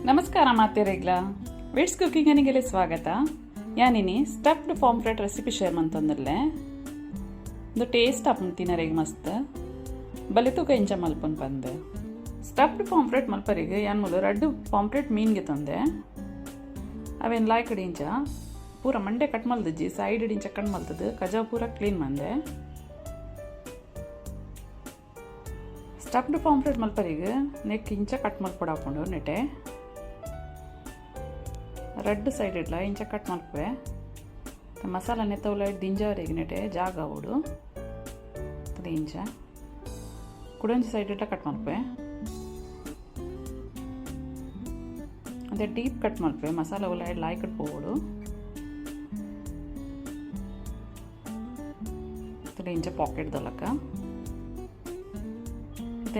ನಮಸ್ಕಾರ ಮಾತೆರೆಗ್ಲ ವಿಡ್ಸ್ ಕುಕಿಂಗನಿಗೆಲ್ಲ ಸ್ವಾಗತ. ಯಾನಿನಿ stuffed pomfret recipe share ಮಂತಂದಲ್ಲೇ ಒಂದು ಟೇಸ್ಟ್ ಆಪನ್ ತಿನ್ನರೆಗೆ ಮಸ್ತ್ ಬಲೆ ತೂಕ ಇಂಚ ಮಲ್ಪನ್ ಬಂದೆ. ಸ್ಟಫ್ಡ್ ಪಾಂಫ್ರೆಟ್ ಮಲ್ಪರಿಗೆ ಯಾನ್ ಮೂಲ ರಡ್ಡು ಪಾಂಫ್ರೆಟ್ ಮೀನ್ಗೆ ತಂದೆ. ಅವೇನು ಲಾಯ್ ಕಡೆ ಇಂಚ ಪೂರ ಮಂಡೆ ಕಟ್ ಮಲ್ದಜ್ಜಿ ಸೈಡ್ ಇಂಚ ಕಟ್ ಮಲ್ತದ್ದು ಕಜಾ ಪೂರ ಕ್ಲೀನ್ ಮಂದೆ. ಸ್ಟಫ್ಡ್ ಪಾಂಫ್ರೆಟ್ ಮಲ್ಪರಿಗೆ ನೆಕ್ ಇಂಚ ಕಟ್ ಮಲ್ಪೊಡ ಹಾಕೊಂಡು ನೆಟೆ ರೆಡ್ ಸೈಡ್ ಇಡ್ಲ ಇಂಚ ಕಟ್ ಮಲ್ಪೆ ಮಸಾಲ ನೆತ್ತವಲ್ಲ ದಿಂಜವರೆಗೆ ನೆಟೆ ಜಾಗ ಅವಡು ಅದು ಇಂಚ ಕುಡಂಜಿ ಸೈಡ್ ಇಟ್ಟ ಕಟ್ ಮಲ್ಪೆ ಅದೇ ಡೀಪ್ ಕಟ್ ಮಲ್ಪೆ ಮಸಾಲ ಒಲ್ಲ ಲಾಯ್ ಕಟ್ ಪೋಡು ಅದು ಇಂಚ ಪಾಕೆಟ್ ದಲಕ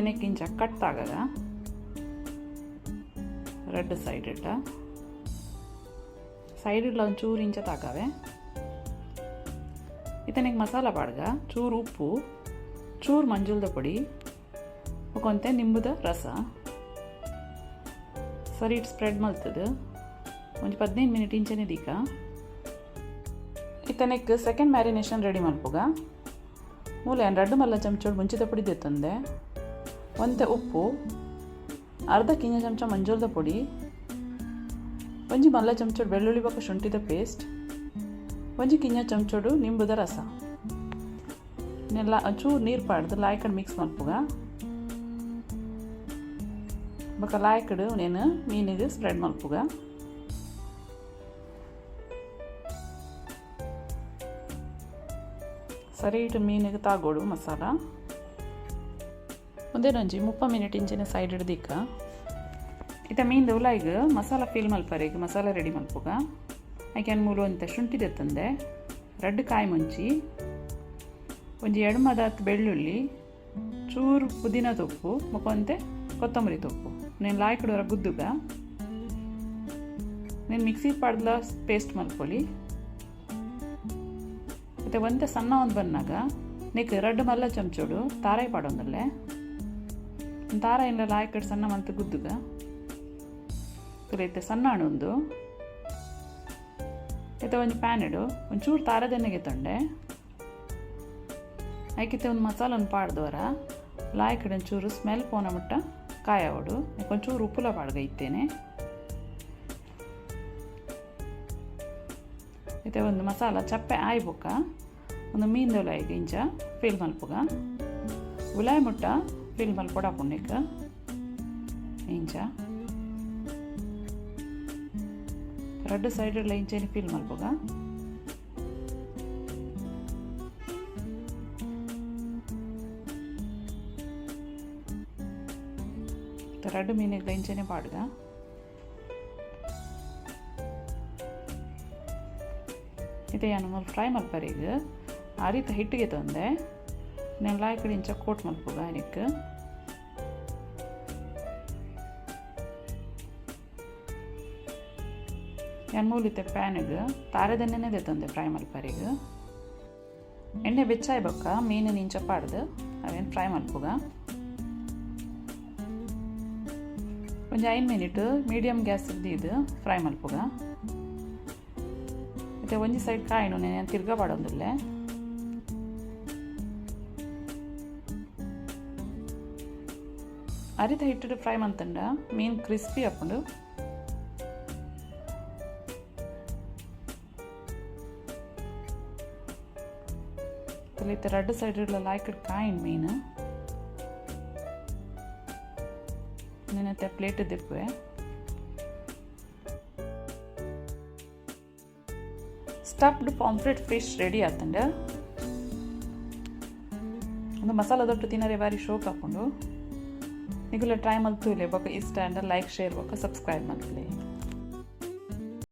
ನೆಕ್ ಇಂಚ ಕಟ್ ಆಗಾಗ ರೆಡ್ ಸೈಡ್ ಇಟ್ಟ ಸೈಡ್ ಇಡ್ಲ ಒಂಚೂರು ಇಂಚ ತಾಗಾವೆ ಇದನಿಗೆ ಮಸಾಲ ಪಾಡ್ಗ ಚೂರು ಉಪ್ಪು ಚೂರು ಮಂಜುಳದ ಪುಡಿ ಕೊಂತೆ ನಿಂಬುದ ರಸ ಸರಿ ಇಟ್ಟು ಸ್ಪ್ರೆಡ್ ಮಲ್ತದು ಒಂದು 15 ಮಿನಿಟ್ ಇಂಚನೇ ದೀಕ ಇತನಿಗೆ ಸೆಕೆಂಡ್ ಮ್ಯಾರಿನೇಷನ್ ರೆಡಿ ಮಲ್ಪುಗ ಮೂಲೆ ರೆಡ್ ಮಲ್ಲ ಚಮಚೋಡು ಮುಂಚಿದ ಪುಡಿ ತಂದೆ ಒಂತೆ ಉಪ್ಪು ಅರ್ಧ ಕಿಂಜ ಚಮಚ ಮಂಜೂರದ ಪುಡಿ ಒಂಜಿ ಮಲ್ಲ ಚಮಚೋಡು ಬೆಳ್ಳುಳ್ಳಿ ಬೊಕ್ಕ ಶುಂಠಿದ ಪೇಸ್ಟ್ ಒಂಜಿ ಕಿಂಜ ಚಮಚೋಡು ನಿಂಬುದ ರಸ ಚೂರು ನೀರು ಪಾಡ್ದು ಲಾಯ್ಕಡ್ ಮಿಕ್ಸ್ ಮಲ್ಪುಗ ಬೊಕ್ಕ ಲಾಯ್ಕಡು ನೇನು ಮೀನಿಗೆ ಸ್ಪ್ರೆಡ್ ಮಲ್ಪುಗ ಸರಿ ಇಟ್ಟು ಮೀನಿಗೆ ತಾಗೋಡು ಮಸಾಲ ಒಂದೇನೊಂಜಿ 30 ಮಿನಿಟ್ ಇಂಚಿನ ಸೈಡ್ ಹಿಡ್ದಿಕ್ಕ ಇತ ಮೀನ್ದು ಉಲಾಯಿಗೆ ಮಸಾಲ ಫಿಲ್ ಮಲ್ಪರಿಗೆ ಮಸಾಲ ರೆಡಿ ಮಲ್ಪುಗ ಆಕೆ ಮೂಲು ಅಂತ ಶುಂಠಿದೆ ತಂದೆ ರೆಡ್ ಕಾಯಿ ಮುಂಚಿ ಒಂಜಿ ಎಡಮದ ಬೆಳ್ಳುಳ್ಳಿ ಚೂರು ಪುದೀನ ತೊಪ್ಪು ಮುಖಂತೆ ಕೊತ್ತಂಬರಿ ತೊಪ್ಪು నేను ಲಾಯ್ಕಡೋರ ಗುದ್ದುಗ నేను ಮಿಕ್ಸಿ ಪಾಡ್ಲ ಪೇಸ್ಟ್ ಮಲ್ಕೊಳ್ಳಿ ಮತ್ತು ಒಂದೇ ಸಣ್ಣ ಒಂದು ಬಂದಾಗ ನೀಕು ರೆಡ್ ಮಲ್ಲ ಚಮಚೋಡು ತಾರಾಯಿ ಪಾಡೊಂದಲ್ಲೇ ತಾರ ಇಲ್ಲ ಲಾಯ್ಕಡ್ ಸಣ್ಣ ಮಂತ ಗುದ್ದುಗ ತುಲೈತೆ ಸಣ್ಣ ಹಣ್ಣೊಂದು ಐತೆ ಒಂದು ಪ್ಯಾನ್ ಇಡು ಒಂಚೂರು ತಾರದೆಣ್ಣೆಗೆ ತಂಡೆ ಐಕಿತೆ ಒಂದು ಮಸಾಲನ್ನು ಪಾಡ್ದವರ ಲಾಯ್ಕಡ್ ಒಂಚೂರು ಸ್ಮೆಲ್ ಪೋನ ಮುಟ್ಟ ಕಾಯವಡು ಒಂಚೂರು ಉಪ್ಪುಲ ಪಾಡ್ಗ ಇತ್ತೇನೆ ಐತೆ ಒಂದು ಮಸಾಲ ಚಪ್ಪೆ ಆಯ್ಬೊಕ್ಕ ಒಂದು ಮೀನ್ದು ಉಲಾಯಿಗೆ ಇಂಚ ಫಿಲ್ ಮಲ್ಪುಗ ಉಲಾಯಿ ಮುಟ್ಟ ಫಿಲ್ ಮಲ್ಪೊಡ ಪುಣ್ಯಕ್ಕ ಇಂಚ ರೆಡ್ ಸೈಡ್ ಎಲ್ಲ ಇಂಚೇನಿ ಫಿಲ್ ಮಲ್ಪುಗ ರೆಡ್ ಮೀನಿಗೆ ಇಂಚೇನೆ ಪಾಡ್ಗ ಇದೆ ಏನು ಫ್ರೈ ಮಲ್ಪರಿಗೆ ಆ ರೀತಿ ಹಿಟ್ಟಿಗೆ ತಂದೆ నేను ಲಾಯ್ಕಡೆ ಇಂಚ ಕೋಟ್ ಮಲ್ಪುಗ ಅದಕ್ಕೆ ಏನು ಮೂಲಿತೆ ಪ್ಯಾನಿಗೆ ತಾರದೆಣ್ಣೆನೇ ತಂದೆ ಫ್ರೈ ಮಲ್ಪರಿಗೆ ಎಣ್ಣೆ ಬೆಚ್ಚಾಯ್ಬಕ್ಕ ಮೀನಿನ ಇಂಚ ಪಾಡ್ದು ಅವೇನು ಫ್ರೈ ಮಲ್ಪುಗ ಒಂದು 5 ಮಿನಿಟ್ ಮೀಡಿಯಮ್ ಗ್ಯಾಸ್ ಇದು ಫ್ರೈ ಮಲ್ಪುಗ ಮತ್ತು ಒಂಜಿ ಸೈಡ್ ಕಾಯಿನು నేను ತಿರ್ಗಾ ಪಾಡೋದಿಲ್ಲ ಅರಿತ ಹಿಟ್ಟು ಫ್ರೈ ಮಂತಂಡ ಮೀನು ಕ್ರಿಸ್ಪಿ ಹಾಕೊಂಡು ತಲಿತ ರೆಡ್ ಸೈಡ್ ಇರಲ್ಲ ಲಾಯ್ಕಡ್ ಕಾಯಿನ್ ಮೀನು ನೆನತ್ತೆ ಪ್ಲೇಟ್ ದಿಪ್ಪೆ ಸ್ಟಫ್ಡ್ ಪಾಂಫ್ರೆಟ್ ಫಿಶ್ ರೆಡಿ ಆತಂಡ ಒಂದು ಮಸಾಲ ದೊಡ್ಡ ತಿನ್ನರೆ ಬಾರಿ ಶೋಕ್ ಹಾಕೊಂಡು ನಿಗುಲ ಟ್ರೈ ಮಲ್ತು ಇಲ್ಲ ಬೊಕ್ಕ ಇಷ್ಟ ಅಂಡ ಲೈಕ್ ಶೇರ್ ಬೊಕ್ಕ ಸಬ್ಸ್ಕ್ರೈಬ್ ಮಲ್ಪಲೆ.